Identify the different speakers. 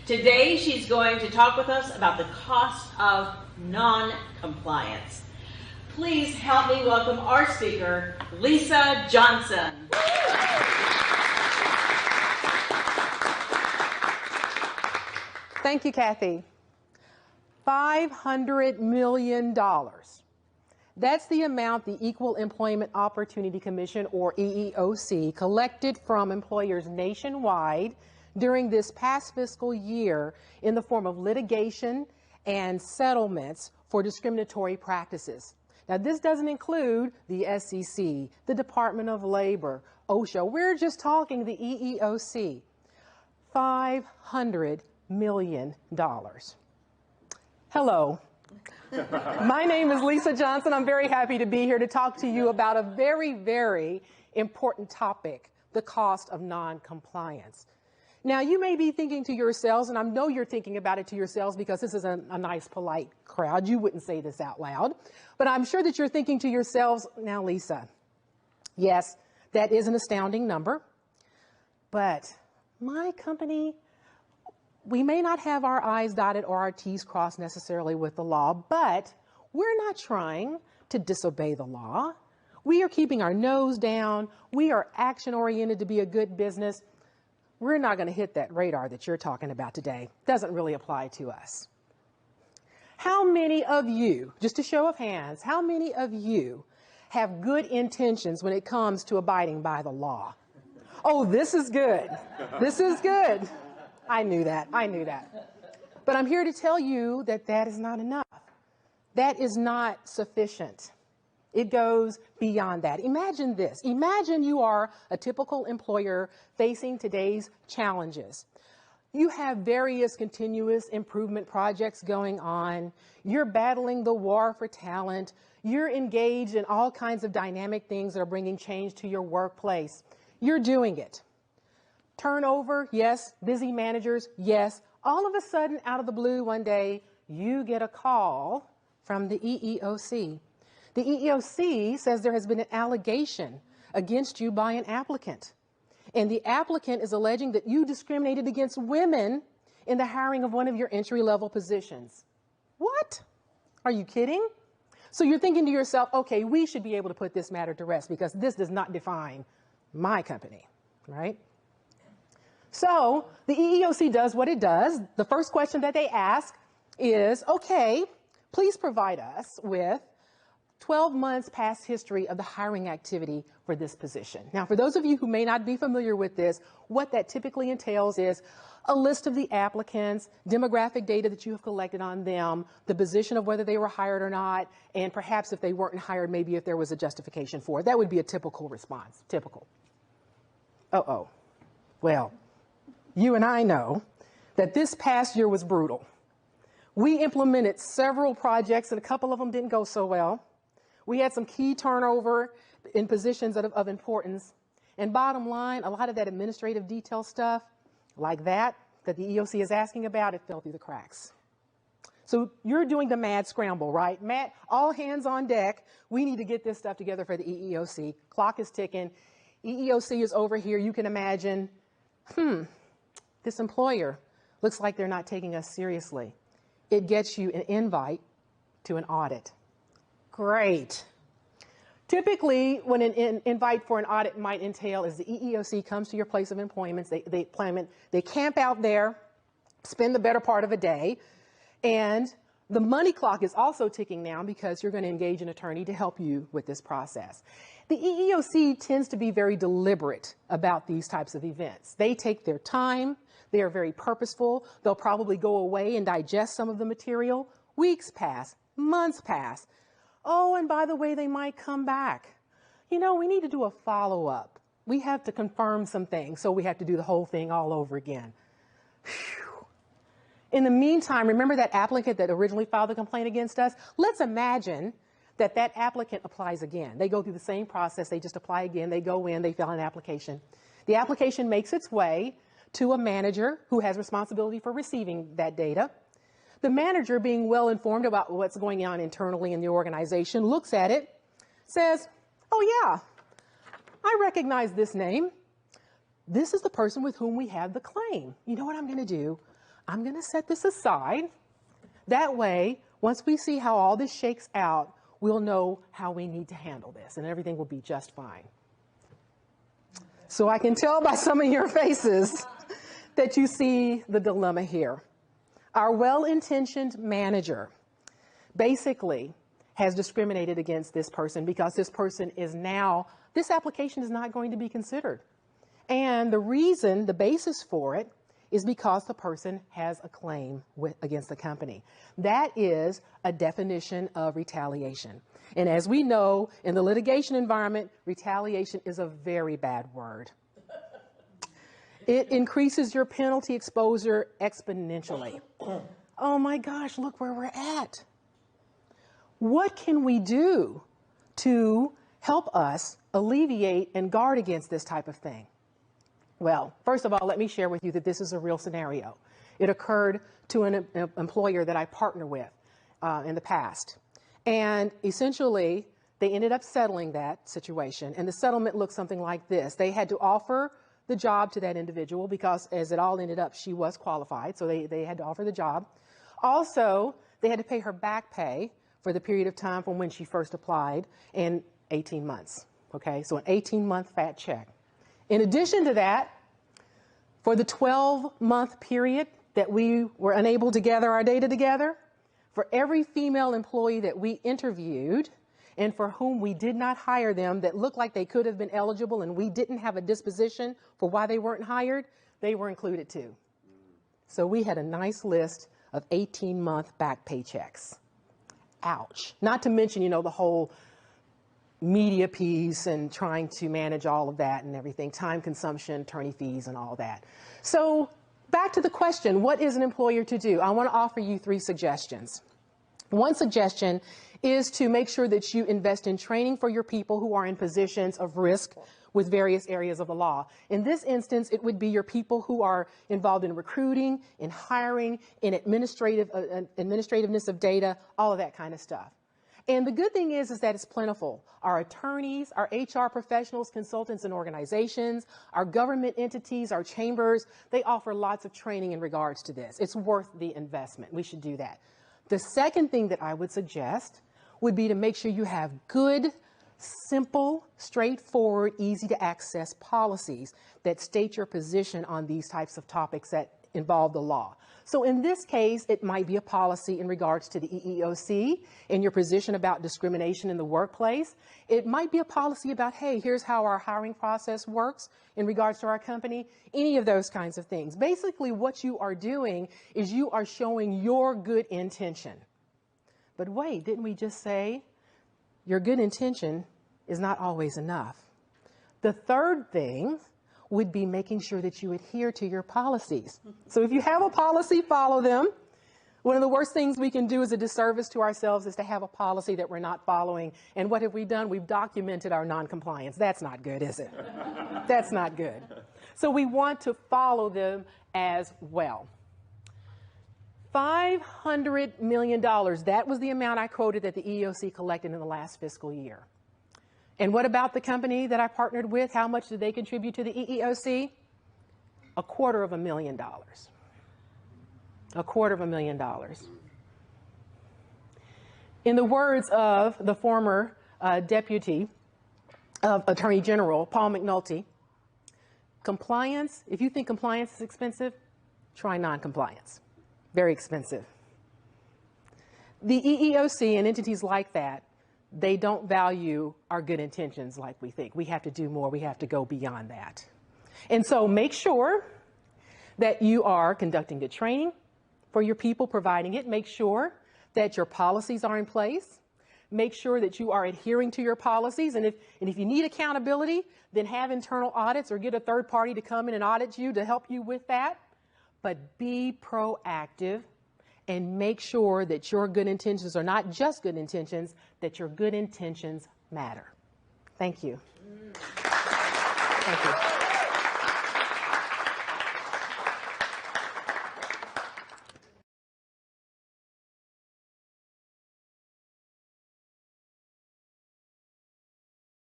Speaker 1: Today she's going to talk with us about the cost of non-compliance. Please help me welcome our speaker, Lisa Johnson.
Speaker 2: Thank you, Kathy. $500 million. That's the amount the Equal Employment Opportunity Commission, or EEOC, collected from employers nationwide during this past fiscal year in the form of litigation and settlements for discriminatory practices. Now, this doesn't include the SEC, the Department of Labor, OSHA. We're just talking the EEOC. $500 million. Hello. My name is Lisa Johnson. I'm very happy to be here to talk to you about a very, very important topic, the cost of non-compliance. Now, you may be thinking to yourselves, and I know you're thinking about it to yourselves because this is a nice, polite crowd. You wouldn't say this out loud. But I'm sure that you're thinking to yourselves, now, Lisa, yes, that is an astounding number. But my company, we may not have our I's dotted or our T's crossed necessarily with the law, but we're not trying to disobey the law. We are keeping our nose down. We are action-oriented to be a good business. We're not going to hit that radar that you're talking about today. Doesn't really apply to us. How many of you, just a show of hands, how many of you have good intentions when it comes to abiding by the law? Oh, this is good. This is good. I knew that. I knew that. But I'm here to tell you that that is not enough. That is not sufficient. It goes beyond that. Imagine this. Imagine you are a typical employer facing today's challenges. You have various continuous improvement projects going on. You're battling the war for talent. You're engaged in all kinds of dynamic things that are bringing change to your workplace. You're doing it. Turnover, yes. Busy managers, yes. All of a sudden, out of the blue one day, you get a call from the EEOC. The EEOC says there has been an allegation against you by an applicant. And the applicant is alleging that you discriminated against women in the hiring of one of your entry-level positions. What? Are you kidding? So you're thinking to yourself, okay, we should be able to put this matter to rest because this does not define my company, right? So the EEOC does what it does. The first question that they ask is, okay, please provide us with 12 months past history of the hiring activity for this position. Now, for those of you who may not be familiar with this, what that typically entails is a list of the applicants, demographic data that you have collected on them, the position of whether they were hired or not, and perhaps if they weren't hired, maybe if there was a justification for it. That would be a typical response, typical. Uh-oh. Well, you and I know that this past year was brutal. We implemented several projects, and a couple of them didn't go so well. We had some key turnover in positions of importance. And bottom line, a lot of that administrative detail stuff, like that the EEOC is asking about, it fell through the cracks. So you're doing the mad scramble, right? Matt, all hands on deck. We need to get this stuff together for the EEOC. Clock is ticking. EEOC is over here. You can imagine, this employer looks like they're not taking us seriously. It gets you an invite to an audit. Great. Typically, when an invite for an audit might entail is the EEOC comes to your place of employment, they camp out there, spend the better part of a day, and the money clock is also ticking now because you're going to engage an attorney to help you with this process. The EEOC tends to be very deliberate about these types of events. They take their time. They are very purposeful. They'll probably go away and digest some of the material. Weeks pass, months pass. Oh, and by the way, they might come back. You know, we need to do a follow-up. We have to confirm some things, so we have to do the whole thing all over again. Whew. In the meantime, remember that applicant that originally filed the complaint against us? Let's imagine that that applicant applies again. They go through the same process. They just apply again. They go in. They fill an application. The application makes its way to a manager who has responsibility for receiving that data. The manager, being well informed about what's going on internally in the organization, looks at it, says, oh yeah, I recognize this name. This is the person with whom we have the claim. You know what I'm going to do? I'm going to set this aside. That way, once we see how all this shakes out, we'll know how we need to handle this, and everything will be just fine. So I can tell by some of your faces that you see the dilemma here. Our well-intentioned manager basically has discriminated against this person because this person is now, this application is not going to be considered. And the reason, the basis for it, is because the person has a claim against the company. That is a definition of retaliation. And as we know, in the litigation environment, retaliation is a very bad word. It increases your penalty exposure exponentially. Oh my gosh, look where we're at. What can we do to help us alleviate and guard against this type of thing? Well, first of all, let me share with you that this is a real scenario. It occurred to an employer that I partner with in the past. And essentially, they ended up settling that situation. And the settlement looked something like this. They had to offer the job to that individual because, as it all ended up, she was qualified. So they had to offer the job. Also, they had to pay her back pay for the period of time from when she first applied in 18 months. Okay, so an 18-month fat check. In addition to that, for the 12-month period that we were unable to gather our data together, for every female employee that we interviewed and for whom we did not hire them that looked like they could have been eligible and we didn't have a disposition for why they weren't hired, they were included too. So we had a nice list of 18-month back paychecks. Ouch. Not to mention, you know, the whole media piece and trying to manage all of that and everything, time consumption, attorney fees and all that. So back to the question, what is an employer to do? I want to offer you 3 suggestions. One suggestion is to make sure that you invest in training for your people who are in positions of risk with various areas of the law. In this instance, it would be your people who are involved in recruiting, in hiring, in administrativeness of data, all of that kind of stuff. And the good thing is that it's plentiful. Our attorneys, our HR professionals, consultants, and organizations, our government entities, our chambers, they offer lots of training in regards to this. It's worth the investment. We should do that. The second thing that I would suggest would be to make sure you have good, simple, straightforward, easy to access policies that state your position on these types of topics that involve the law. So in this case, it might be a policy in regards to the EEOC and your position about discrimination in the workplace. It might be a policy about, hey, here's how our hiring process works in regards to our company, any of those kinds of things. Basically, what you are doing is you are showing your good intention. But wait, didn't we just say your good intention is not always enough? The third thing would be making sure that you adhere to your policies. So if you have a policy, follow them. One of the worst things we can do as a disservice to ourselves is to have a policy that we're not following. And what have we done? We've documented our noncompliance. That's not good, is it? That's not good. So we want to follow them as well. $500 million, that was the amount I quoted that the EEOC collected in the last fiscal year. And what about the company that I partnered with? How much did they contribute to the EEOC? $250,000. $250,000. In the words of the former Deputy Attorney General, Paul McNulty, compliance, if you think compliance is expensive, try non-compliance. Very expensive. The EEOC and entities like that, they don't value our good intentions like we think. We have to do more. We have to go beyond that. And so make sure that you are conducting good training for your people, providing it. Make sure that your policies are in place. Make sure that you are adhering to your policies. And if you need accountability, then have internal audits or get a third party to come in and audit you to help you with that. But be proactive and make sure that your good intentions are not just good intentions, that your good intentions matter. Thank you. Thank you.